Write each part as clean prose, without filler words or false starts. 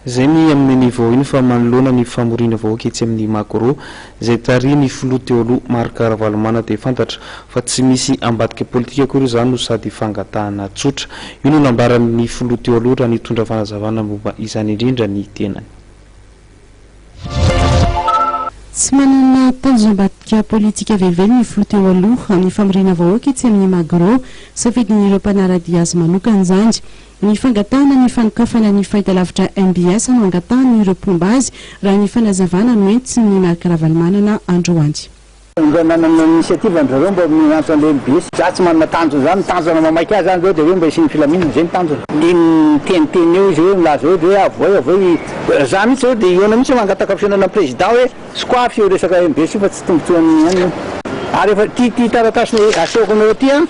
Izay ny amin'ny niveau iny fa Manoloana ny famoriana vahoaka etsy amin'ny Magro izay tarihin'ny filoha teo aloha Marc Ravalomanana dia fantatra fa tsy misy ambadika politika akory izany no sady fangatahana tsotra. Io no nambaran'ny filoha teo aloha raha nitondra fanazavana momba izany indrindra ny tenany. Tsy manana tanjom-batika politika velively ny filoha teo aloha amin'ny famoriana vahoaka etsy amin'ny Magro safidin'ireo mpanarady azy manokana izany. Ny fangatahana ny fanokafana ny fahitalavitra MBS no angatahana ireo pomba azy raha ny fanazavana no entsy ny Marc Ravalomanana androany. Nanana initiative andrareo mba miantso an'ilay MBS. Za tsy manana tanjona zany, tanjona mamaika azy zany zao dia hoe mba isiny filaminana zay ny tanjona. Ny teniteny eo izy hoe milaza hoe avoy za mihitsy zao dia iona mihitsy mangataka fiainana président hoe sokoafy io resaka MBS io fa tsy tombotsoany ihany. Ary efa ty taratasy asehoko anao ty a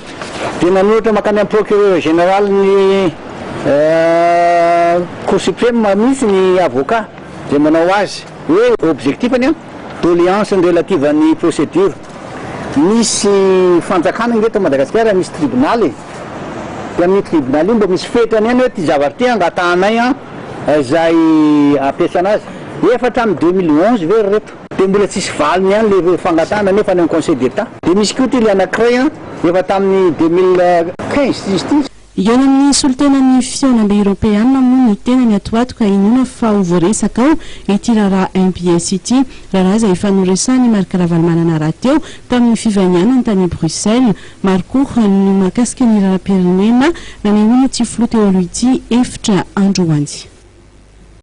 dia nanoratra makany amin'ny procureur général ny Cour suprême misy ny avocat zay manao azy hoe objectifany a doléance relative any procédure misy fanjakana ngeto Madagasikara misy tribunal dia amin'ny tribunal io mba misy fetrany ihany hoe ty zavatra ty angatahanay izay ampiasana azy efatra amin'ny 2011 ve reto dia mbola tsisy valiny ihany le fangatahana nefa ny conseil d'état dia misy koa ty le anankiray efa tamin'ny 2015 justice. Eo amin'ny solitenan'ny fiaonambe Europeana moa ny tenany atoatoka inona fa ho voaresaka ao ity raha MPS ity raha izay efa noresahany Marc Ravalomanana raha teo tamin'ny fivanianany tany Bruxelles Marco no mahakasika ny rahapirenena nanehoana ty filoha teo aloha ity efitra andro andy.